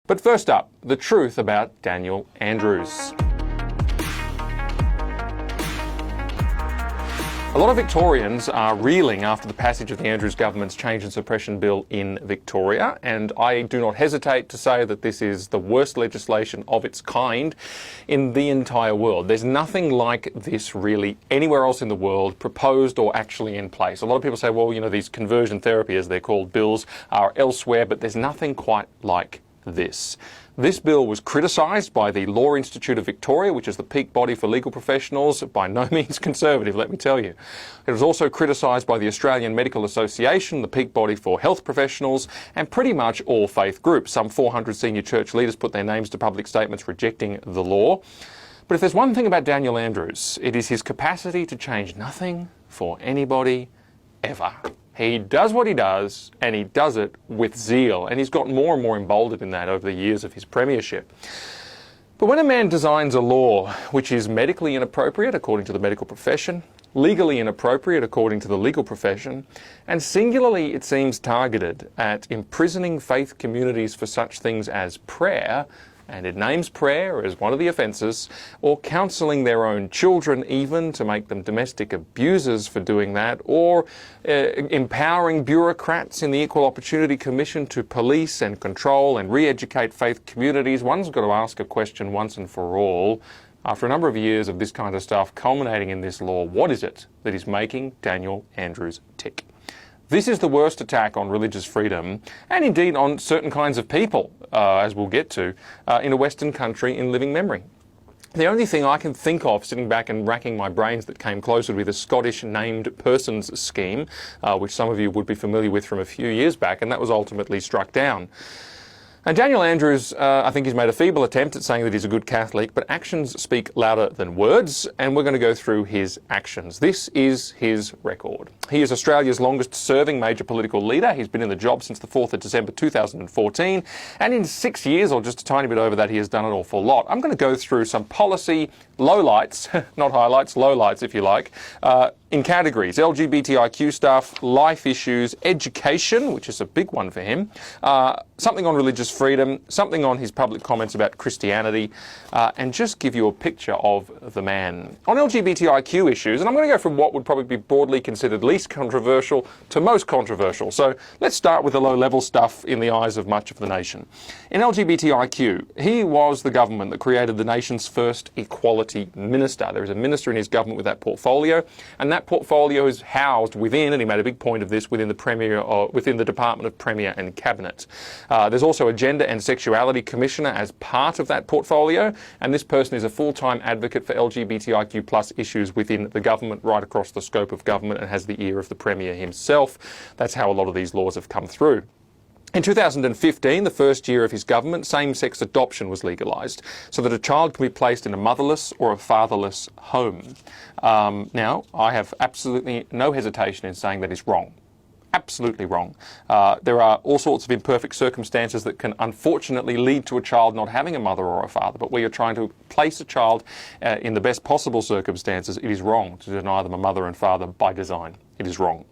But first up, the truth about Daniel Andrews. A lot of Victorians are reeling after the passage of the Andrews government's change and suppression bill in Victoria, and I do not hesitate to say that this is the worst legislation of its kind in the entire world. There's nothing like this really anywhere else in the world proposed or actually in place. A lot of people say, well, you know, these conversion therapy, as they're called, bills are elsewhere, but there's nothing quite like this. This bill was criticised by the Law Institute of Victoria, which is the peak body for legal professionals, by no means conservative, let me tell you. It was also criticised by the Australian Medical Association, the peak body for health professionals, and pretty much all faith groups. Some 400 senior church leaders put their names to public statements rejecting the law. But if there's one thing about Daniel Andrews, it is his capacity to change nothing for anybody ever. He does what he does, and he does it with zeal, and he's got more and more emboldened in that over the years of his premiership. But when a man designs a law which is medically inappropriate according to the medical profession, legally inappropriate according to the legal profession, and singularly it seems targeted at imprisoning faith communities for such things as prayer, and it names prayer as one of the offences, or counselling their own children even to make them domestic abusers for doing that, or empowering bureaucrats in the Equal Opportunity Commission to police and control and re-educate faith communities, one's got to ask a question once and for all. After a number of years of this kind of stuff culminating in this law, what is it that is making Daniel Andrews tick? This is the worst attack on religious freedom, and indeed on certain kinds of people, as we'll get to, in a Western country in living memory. The only thing I can think of, sitting back and racking my brains, that came closer to be the Scottish named persons scheme, which some of you would be familiar with from a few years back, and that was ultimately struck down. And Daniel Andrews, I think he's made a feeble attempt at saying that he's a good Catholic, but actions speak louder than words, and we're going to go through his actions. This is his record. He is Australia's longest-serving major political leader. He's been in the job since the 4th of December 2014, and in 6 years, or just a tiny bit over that, he has done an awful lot. I'm going to go through some policy lowlights, not highlights, lowlights if you like, in categories: LGBTIQ stuff, life issues, education, which is a big one for him, something on religious freedom, something on his public comments about Christianity, and just give you a picture of the man. On LGBTIQ issues, and I'm going to go from what would probably be broadly considered least controversial to most controversial. So let's start with the low-level stuff in the eyes of much of the nation. In LGBTIQ, he was the government that created the nation's first equality minister. There is a minister in his government with that portfolio, and that portfolio is housed within, and he made a big point of this, within the Premier, or within the Department of Premier and Cabinet. There's also a Gender and Sexuality Commissioner as part of that portfolio, and this person is a full-time advocate for LGBTIQ plus issues within the government, right across the scope of government, and has the ear of the Premier himself. That's how a lot of these laws have come through. In 2015, the first year of his government, same-sex adoption was legalised so that a child can be placed in a motherless or a fatherless home. Now, I have absolutely no hesitation in saying that is wrong. Absolutely wrong. There are all sorts of imperfect circumstances that can unfortunately lead to a child not having a mother or a father, but where you're trying to place a child in the best possible circumstances, it is wrong to deny them a mother and father by design. It is wrong.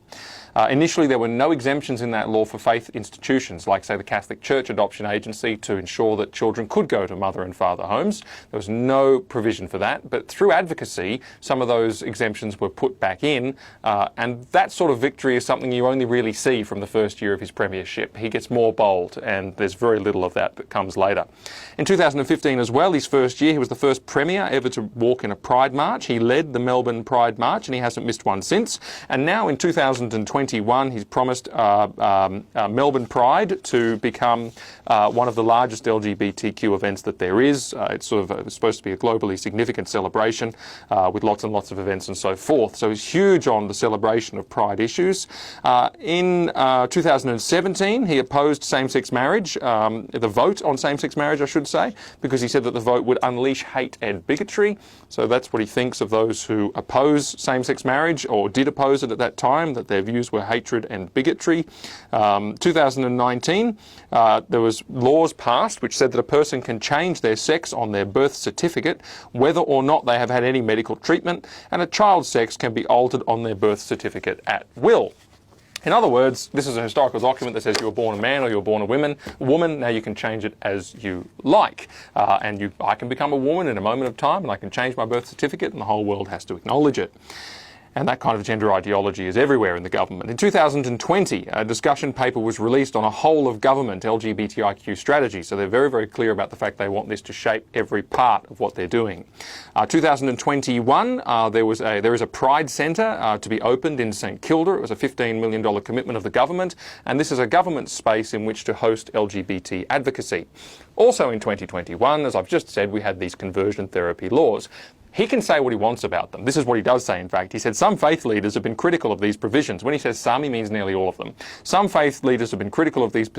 Initially, there were no exemptions in that law for faith institutions, like, say, the Catholic Church Adoption Agency, to ensure that children could go to mother and father homes. There was no provision for that, but through advocacy, some of those exemptions were put back in, and that sort of victory is something you only really see from the first year of his premiership. He gets more bold, and there's very little of that comes later. In 2015 as well, his first year, he was the first Premier ever to walk in a Pride March. He led the Melbourne Pride March, and he hasn't missed one since. And now in 2021, he's promised Melbourne Pride to become one of the largest LGBTQ events that there is. It's sort of supposed to be a globally significant celebration with lots and lots of events and so forth. So he's huge on the celebration of Pride issues. In 2017, he opposed same-sex marriage, the vote on same-sex marriage, I should say, because he said that the vote would unleash hate and bigotry. So that's what he thinks of those who oppose same-sex marriage, or did oppose it at that time, that their views were hatred and bigotry. 2019, there was laws passed which said that a person can change their sex on their birth certificate, whether or not they have had any medical treatment, and a child's sex can be altered on their birth certificate at will. In other words, this is a historical document that says you were born a man or you were born a woman. Now you can change it as you like. I can become a woman in a moment of time, and I can change my birth certificate, and the whole world has to acknowledge it. And that kind of gender ideology is everywhere in the government. In 2020, a discussion paper was released on a whole of government LGBTIQ strategy. So they're very, very clear about the fact they want this to shape every part of what they're doing. 2021, there is a Pride Centre to be opened in St Kilda. It was a $15 million commitment of the government. And this is a government space in which to host LGBT advocacy. Also in 2021, as I've just said, we had these conversion therapy laws. He can say what he wants about them. This is what he does say, in fact. He said some faith leaders have been critical of these provisions. When he says some, he means nearly all of them. Some faith leaders have been critical of these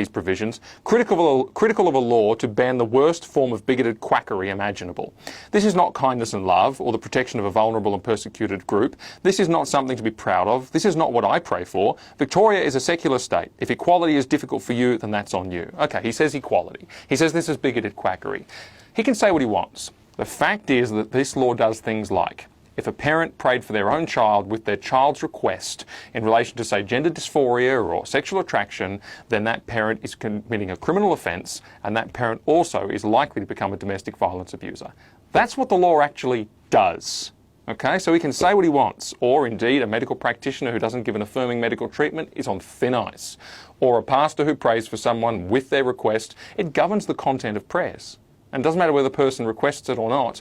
provisions, critical of a law to ban the worst form of bigoted quackery imaginable. This is not kindness and love or the protection of a vulnerable and persecuted group. This is not something to be proud of. This is not what I pray for. Victoria is a secular state. If equality is difficult for you, then that's on you. Okay, he says equality. He says this is bigoted quackery. He can say what he wants. The fact is that this law does things like, if a parent prayed for their own child with their child's request in relation to, say, gender dysphoria or sexual attraction, then that parent is committing a criminal offence, and that parent also is likely to become a domestic violence abuser. That's what the law actually does. Okay, so he can say what he wants, or indeed a medical practitioner who doesn't give an affirming medical treatment is on thin ice, or a pastor who prays for someone with their request. It governs the content of prayers. And it doesn't matter whether the person requests it or not,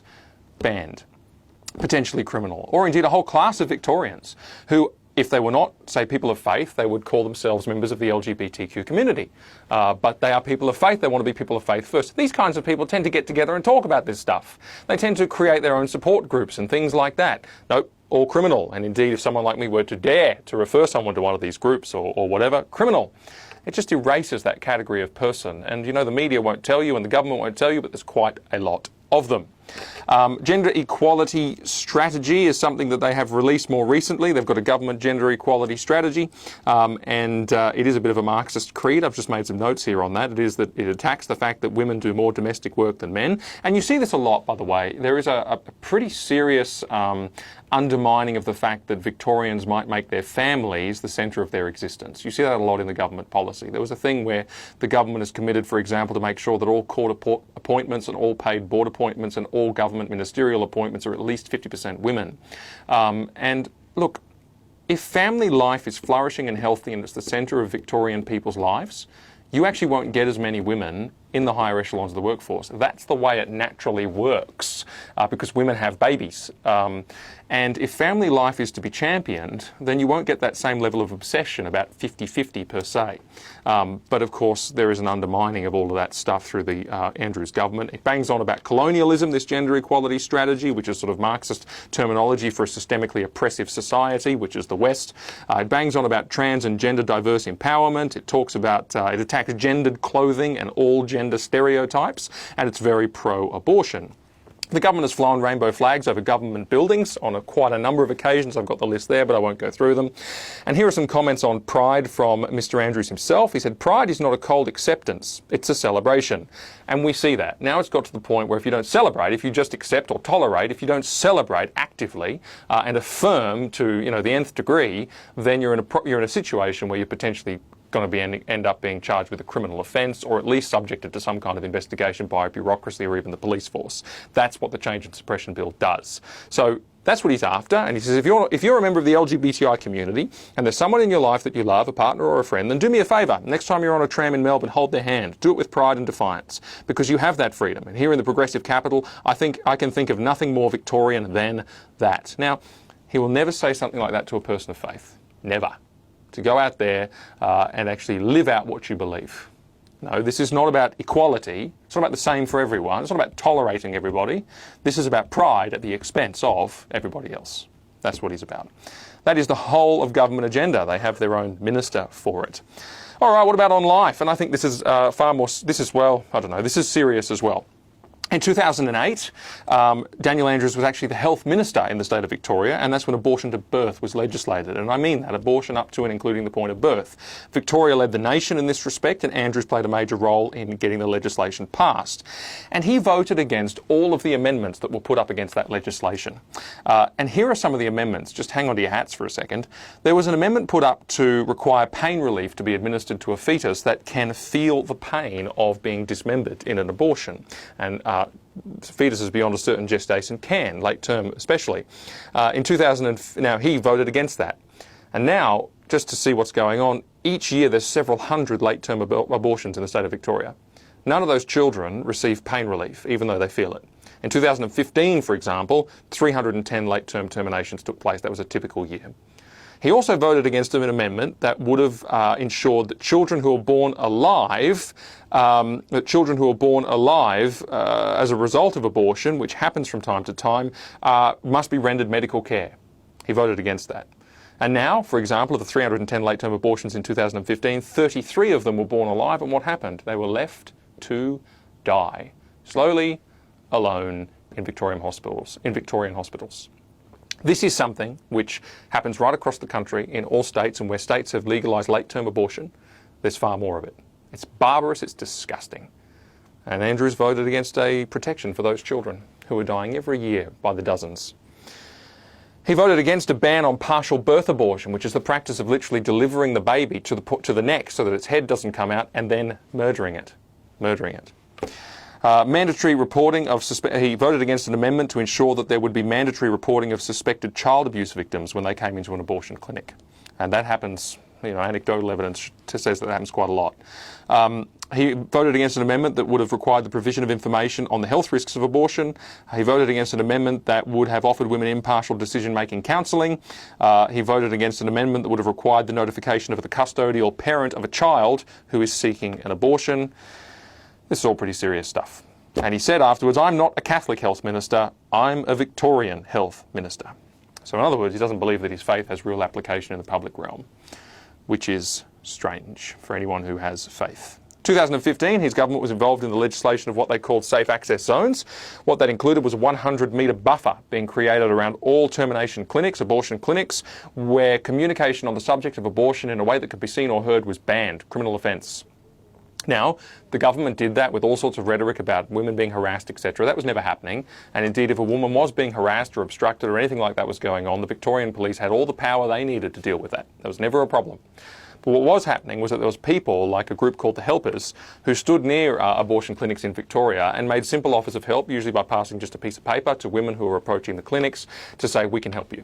banned, potentially criminal. Or indeed a whole class of Victorians who, if they were not, say, people of faith, they would call themselves members of the LGBTQ community. But they are people of faith. They want to be people of faith first. These kinds of people tend to get together and talk about this stuff. They tend to create their own support groups and things like that. Nope, all criminal. And indeed, if someone like me were to dare to refer someone to one of these groups or whatever, criminal. It just erases that category of person. And, you know, the media won't tell you and the government won't tell you, but there's quite a lot of them. Gender equality strategy is something that they have released more recently. They've got a government gender equality strategy, and it is a bit of a Marxist creed. I've just made some notes here on that. It is that it attacks the fact that women do more domestic work than men. And you see this a lot, by the way. There is a pretty serious undermining of the fact that Victorians might make their families the centre of their existence. You see that a lot in the government policy. There was a thing where the government is committed, for example, to make sure that all court appointments and all paid board appointments and all government ministerial appointments are at least 50% women. And look, if family life is flourishing and healthy and it's the centre of Victorian people's lives, you actually won't get as many women in the higher echelons of the workforce. That's the way it naturally works because women have babies. And if family life is to be championed, then you won't get that same level of obsession about 50-50 per se. But of course, there is an undermining of all of that stuff through the Andrews government. It bangs on about colonialism, this gender equality strategy, which is sort of Marxist terminology for a systemically oppressive society, which is the West. It bangs on about trans and gender diverse empowerment. It talks about, it attacks gendered clothing and all gender stereotypes, and it's very pro-abortion. The government has flown rainbow flags over government buildings on quite a number of occasions. I've got the list there, but I won't go through them. And here are some comments on Pride from Mr. Andrews himself. He said, "Pride is not a cold acceptance, it's a celebration." And we see that. Now it's got to the point where if you don't celebrate, if you just accept or tolerate, if you don't celebrate actively and affirm to, you know, the nth degree, then you're in a situation where you're potentially going to end up being charged with a criminal offence or at least subjected to some kind of investigation by a bureaucracy or even the police force. That's what the Change and Suppression Bill does. So that's what he's after. And he says, if you're a member of the LGBTI community and there's someone in your life that you love, a partner or a friend, then do me a favour. Next time you're on a tram in Melbourne, hold their hand. Do it with pride and defiance because you have that freedom. And here in the progressive capital, I think I can think of nothing more Victorian than that. Now, he will never say something like that to a person of faith. Never. To go out there and actually live out what you believe. No, this is not about equality. It's not about the same for everyone. It's not about tolerating everybody. This is about pride at the expense of everybody else. That's what he's about. That is the whole of government agenda. They have their own minister for it. All right, what about on life? And I think this is this is serious as well. In 2008, Daniel Andrews was actually the health minister in the state of Victoria, and that's when abortion to birth was legislated. And I mean that, abortion up to and including the point of birth. Victoria led the nation in this respect, and Andrews played a major role in getting the legislation passed. And he voted against all of the amendments that were put up against that legislation. And here are some of the amendments. Just hang on to your hats for a second. There was an amendment put up to require pain relief to be administered to a fetus that can feel the pain of being dismembered in an abortion. And fetuses beyond a certain gestation can, late term especially. In 2000, now he voted against that. And now, just to see what's going on, each year there's several hundred late term abortions in the state of Victoria. None of those children receive pain relief, even though they feel it. In 2015, for example, 310 late term terminations took place. That was a typical year. He also voted against an amendment that would have ensured that children who are born alive, as a result of abortion, which happens from time to time, must be rendered medical care. He voted against that. And now, for example, of the 310 late-term abortions in 2015, 33 of them were born alive, and what happened? They were left to die, slowly, alone, in Victorian hospitals. This is something which happens right across the country in all states, and where states have legalised late-term abortion, there's far more of it. It's barbarous, it's disgusting. And Andrews voted against a protection for those children who are dying every year by the dozens. He voted against a ban on partial birth abortion, which is the practice of literally delivering the baby to the neck so that its head doesn't come out, and then murdering it. Mandatory reporting of he voted against an amendment to ensure that there would be mandatory reporting of suspected child abuse victims when they came into an abortion clinic. And that happens, anecdotal evidence says that happens quite a lot. He voted against an amendment that would have required the provision of information on the health risks of abortion. He voted against an amendment that would have offered women impartial decision-making counselling. He voted against an amendment that would have required the notification of the custodial parent of a child who is seeking an abortion. This is all pretty serious stuff. And he said afterwards, "I'm not a Catholic health minister, I'm a Victorian health minister." So in other words, he doesn't believe that his faith has real application in the public realm, which is strange for anyone who has faith. 2015, his government was involved in the legislation of what they called safe access zones. What that included was a 100-metre buffer being created around all termination clinics, abortion clinics, where communication on the subject of abortion in a way that could be seen or heard was banned, criminal offence. Now, the government did that with all sorts of rhetoric about women being harassed, etc. That was never happening. And indeed, if a woman was being harassed or obstructed or anything like that was going on, the Victorian police had all the power they needed to deal with that. There was never a problem. But what was happening was that there was people, like a group called the Helpers, who stood near abortion clinics in Victoria and made simple offers of help, usually by passing just a piece of paper to women who were approaching the clinics to say, "We can help you."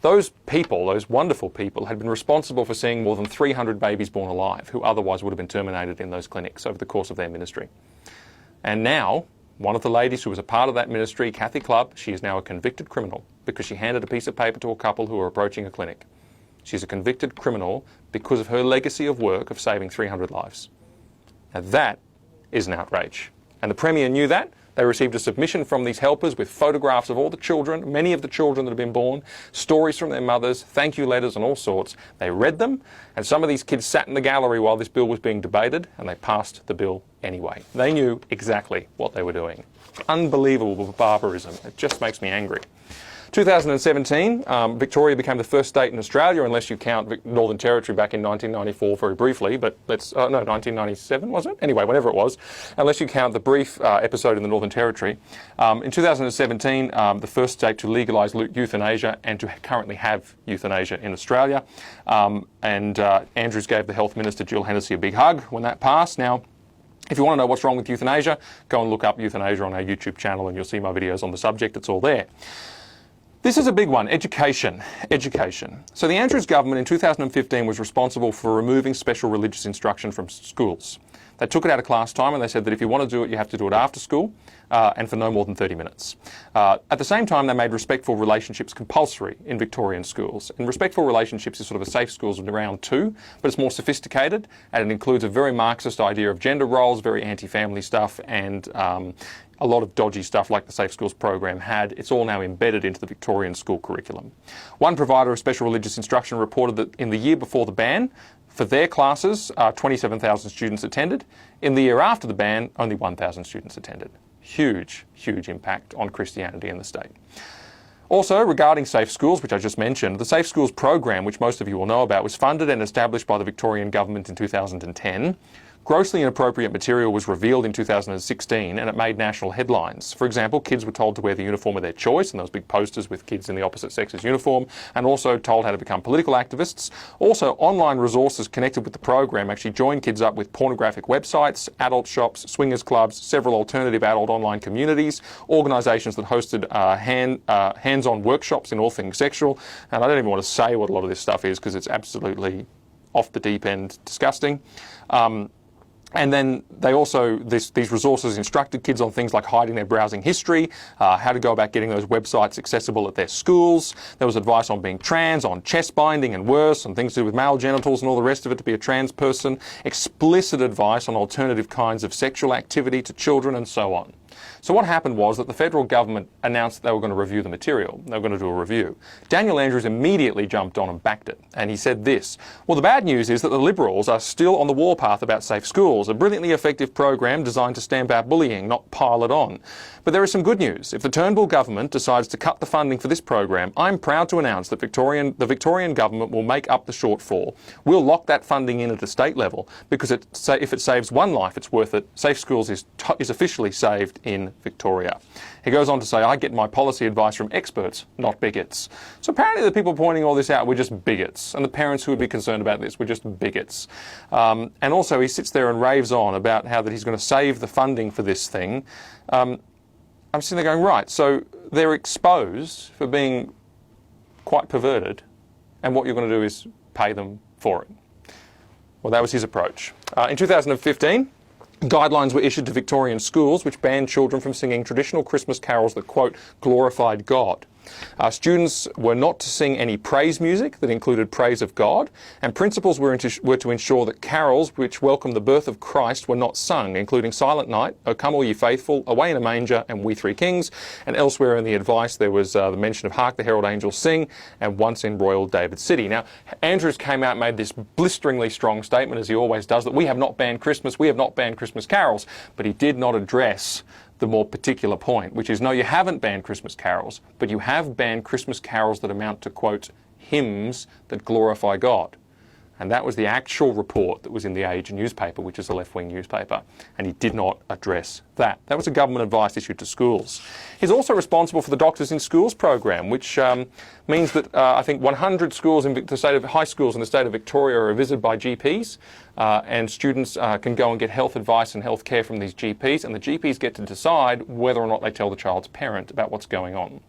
Those people, those wonderful people, had been responsible for seeing more than 300 babies born alive who otherwise would have been terminated in those clinics over the course of their ministry. And now, one of the ladies who was a part of that ministry, Kathy Clubb, she is now a convicted criminal because she handed a piece of paper to a couple who were approaching a clinic. She's a convicted criminal because of her legacy of work of saving 300 lives. Now that is an outrage. And the Premier knew that. They received a submission from these helpers with photographs of all the children, many of the children that have been born, stories from their mothers, thank you letters and all sorts. They read them, and some of these kids sat in the gallery while this bill was being debated, and they passed the bill anyway. They knew exactly what they were doing. Unbelievable barbarism. It just makes me angry. 2017, Victoria became the first state in Australia, unless you count Northern Territory back in 1994 very briefly, but let's, no, 1997 was it? Anyway, whatever it was, unless you count the brief episode in the Northern Territory. In 2017, the first state to legalise euthanasia and to currently have euthanasia in Australia. Andrews gave the Health Minister, Jill Hennessy, a big hug when that passed. Now, if you want to know what's wrong with euthanasia, go and look up euthanasia on our YouTube channel and you'll see my videos on the subject. It's all there. This is a big one, education. So the Andrews government in 2015 was responsible for removing special religious instruction from schools. They took it out of class time and they said that if you want to do it, you have to do it after school and for no more than 30 minutes. At the same time, they made respectful relationships compulsory in Victorian schools. And respectful relationships is sort of a safe schools of round two, but it's more sophisticated and it includes a very Marxist idea of gender roles, very anti-family stuff, and a lot of dodgy stuff like the Safe Schools program had. It's all now embedded into the Victorian school curriculum. One provider of special religious instruction reported that in the year before the ban, for their classes, 27,000 students attended. In the year after the ban, only 1,000 students attended. huge, huge impact on Christianity in the state. Also, regarding safe schools, which I just mentioned, the Safe Schools program, which most of you will know about, was funded and established by the Victorian government in 2010. Grossly inappropriate material was revealed in 2016 and it made national headlines. For example, kids were told to wear the uniform of their choice, and there was big posters with kids in the opposite sex's uniform, and also told how to become political activists. Also, online resources connected with the program actually joined kids up with pornographic websites, adult shops, swingers clubs, several alternative adult online communities, organisations that hosted hands-on workshops in all things sexual. And I don't even want to say what a lot of this stuff is because it's absolutely off the deep end disgusting. And then they also, these resources instructed kids on things like hiding their browsing history, how to go about getting those websites accessible at their schools. There was advice on being trans, on chest binding and worse, and things to do with male genitals and all the rest of it to be a trans person. Explicit advice on alternative kinds of sexual activity to children and so on. So what happened was that the federal government announced that they were going to review the material. They were going to do a review. Daniel Andrews immediately jumped on and backed it. And he said this: well, the bad news is that the Liberals are still on the warpath about safe schools, a brilliantly effective program designed to stamp out bullying, not pile it on. But there is some good news. If the Turnbull government decides to cut the funding for this program, I'm proud to announce that the Victorian government will make up the shortfall. We'll lock that funding in at a state level because if it saves one life, it's worth it. Safe Schools is officially saved in Victoria. He goes on to say, I get my policy advice from experts, not bigots. So apparently the people pointing all this out were just bigots, and the parents who would be concerned about this were just bigots. And also he sits there and raves on about how that he's going to save the funding for this thing. I'm sitting there going, right, so they're exposed for being quite perverted, and what you're going to do is pay them for it. Well, that was his approach. In 2015, guidelines were issued to Victorian schools which banned children from singing traditional Christmas carols that, quote, glorified God. Students were not to sing any praise music that included praise of God, and principals were to ensure that carols which welcomed the birth of Christ were not sung, including Silent Night, O Come All Ye Faithful, Away in a Manger, and We Three Kings. And elsewhere in the advice there was the mention of Hark the Herald Angels Sing and Once in Royal David City. Now, Andrews came out and made this blisteringly strong statement, as he always does, that we have not banned Christmas, we have not banned Christmas carols, but he did not address the more particular point, which is, no, you haven't banned Christmas carols, but you have banned Christmas carols that amount to, quote, hymns that glorify God. And that was the actual report that was in the Age newspaper, which is a left-wing newspaper, and he did not address that. That was a government advice issued to schools. He's also responsible for the Doctors in Schools program, which means that I think 100 schools in the state of high schools in the state of Victoria are visited by GPs, and students can go and get health advice and health care from these GPs, and the GPs get to decide whether or not they tell the child's parent about what's going on.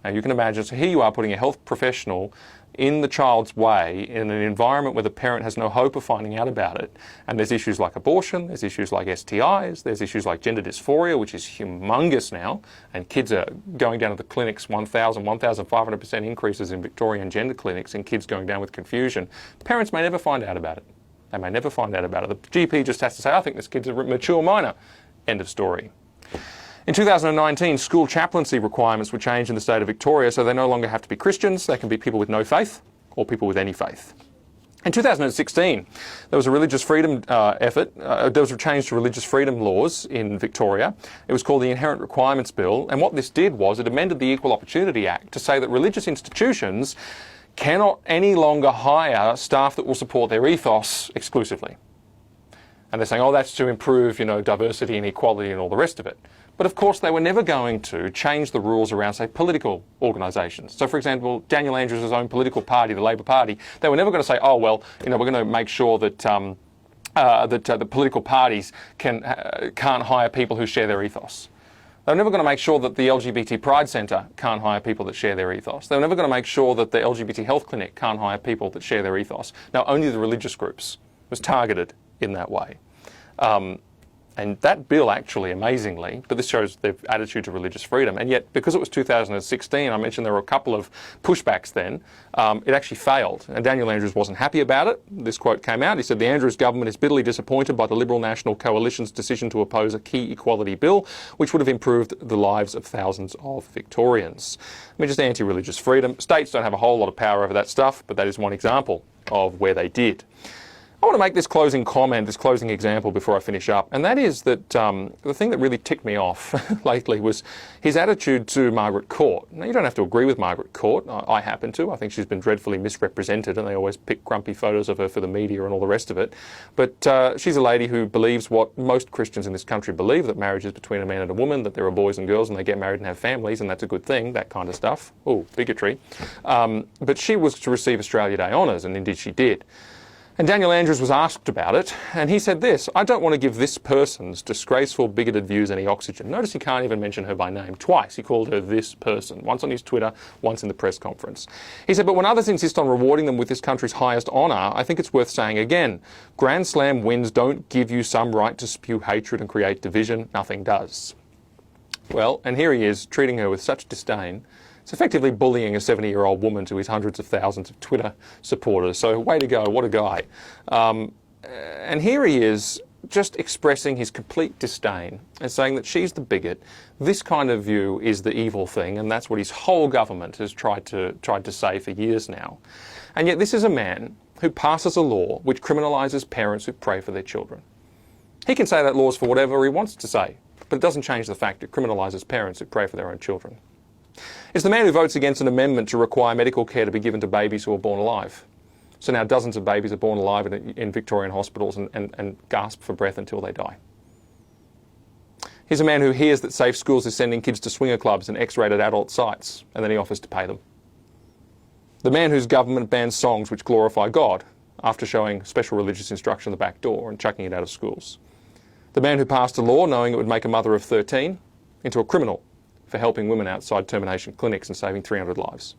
Now, you can imagine, so here you are putting a health professional in the child's way in an environment where the parent has no hope of finding out about it. And there's issues like abortion, there's issues like STIs, there's issues like gender dysphoria, which is humongous now, and kids are going down to the clinics, 1,500% increases in Victorian gender clinics, and kids going down with confusion. Parents may never find out about it. They may never find out about it. The GP just has to say, I think this kid's a mature minor. End of story. In 2019, school chaplaincy requirements were changed in the state of Victoria, so they no longer have to be Christians. They can be people with no faith or people with any faith. In 2016, there was a religious freedom effort. There was a change to religious freedom laws in Victoria. It was called the Inherent Requirements Bill, and what this did was it amended the Equal Opportunity Act to say that religious institutions cannot any longer hire staff that will support their ethos exclusively. And they're saying, oh, that's to improve, diversity and equality and all the rest of it. But of course, they were never going to change the rules around, say, political organisations. So, for example, Daniel Andrews' own political party, the Labor Party, they were never going to say, oh, well, we're going to make sure that the political parties can't hire people who share their ethos. They're never going to make sure that the LGBT Pride Centre can't hire people that share their ethos. They're never going to make sure that the LGBT Health Clinic can't hire people that share their ethos. Now, only the religious groups was targeted in that way. And that bill actually, amazingly, but this shows their attitude to religious freedom, and yet because it was 2016, I mentioned there were a couple of pushbacks then, it actually failed. And Daniel Andrews wasn't happy about it. This quote came out. He said, the Andrews government is bitterly disappointed by the Liberal National Coalition's decision to oppose a key equality bill, which would have improved the lives of thousands of Victorians. I mean, just anti-religious freedom. States don't have a whole lot of power over that stuff, but that is one example of where they did. I want to make this closing comment, this closing example before I finish up, and that is that the thing that really ticked me off lately was his attitude to Margaret Court. Now, you don't have to agree with Margaret Court. I happen to. I think she's been dreadfully misrepresented, and they always pick grumpy photos of her for the media and all the rest of it. But she's a lady who believes what most Christians in this country believe, that marriage is between a man and a woman, that there are boys and girls and they get married and have families, and that's a good thing, that kind of stuff. Oh, bigotry. But she was to receive Australia Day honours, and indeed she did. And Daniel Andrews was asked about it, and he said this: "I don't want to give this person's disgraceful, bigoted views any oxygen." Notice he can't even mention her by name. Twice he called her this person, once on his Twitter, once in the press conference. He said, "But when others insist on rewarding them with this country's highest honour, I think it's worth saying again, Grand Slam wins don't give you some right to spew hatred and create division. Nothing does." Well, and here he is, treating her with such disdain. It's effectively bullying a 70-year-old woman to his hundreds of thousands of Twitter supporters. So way to go, what a guy. And here he is just expressing his complete disdain and saying that she's the bigot. This kind of view is the evil thing, and that's what his whole government has tried to say for years now. And yet this is a man who passes a law which criminalises parents who pray for their children. He can say that law's for whatever he wants to say, but it doesn't change the fact it criminalises parents who pray for their own children. It's the man who votes against an amendment to require medical care to be given to babies who are born alive. So now dozens of babies are born alive in Victorian hospitals and gasp for breath until they die. He's a man who hears that Safe Schools is sending kids to swinger clubs and X-rated adult sites, and then he offers to pay them. The man whose government bans songs which glorify God after showing special religious instruction at the back door and chucking it out of schools. The man who passed a law knowing it would make a mother of 13 into a criminal for helping women outside termination clinics and saving 300 lives.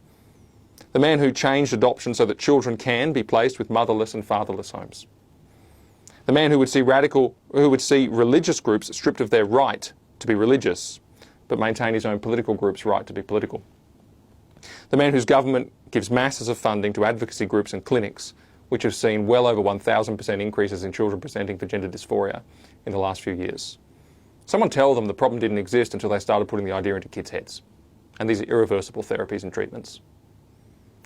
The man who changed adoption so that children can be placed with motherless and fatherless homes. The man who would see religious groups stripped of their right to be religious, but maintain his own political group's right to be political. The man whose government gives masses of funding to advocacy groups and clinics, which have seen well over 1,000% increases in children presenting for gender dysphoria in the last few years. Someone tell them the problem didn't exist until they started putting the idea into kids' heads. And these are irreversible therapies and treatments.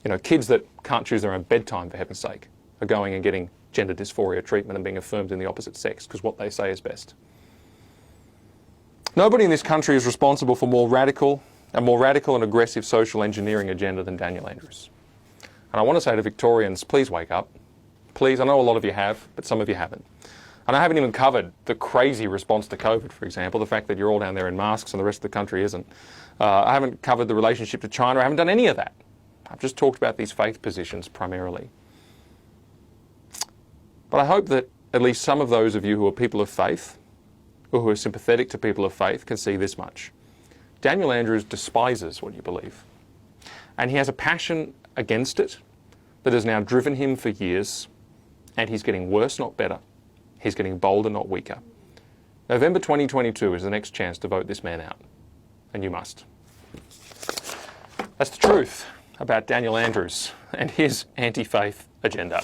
You know, kids that can't choose their own bedtime, for heaven's sake, are going and getting gender dysphoria treatment and being affirmed in the opposite sex because what they say is best. Nobody in this country is responsible for a more radical and aggressive social engineering agenda than Daniel Andrews. And I want to say to Victorians, please wake up. Please, I know a lot of you have, but some of you haven't. And I haven't even covered the crazy response to COVID, for example, the fact that you're all down there in masks and the rest of the country isn't. I haven't covered the relationship to China. I haven't done any of that. I've just talked about these faith positions primarily. But I hope that at least some of those of you who are people of faith, or who are sympathetic to people of faith, can see this much. Daniel Andrews despises what you believe. And he has a passion against it that has now driven him for years, and he's getting worse, not better. He's getting bolder, not weaker. November 2022 is the next chance to vote this man out. And you must. That's the truth about Daniel Andrews and his anti-faith agenda.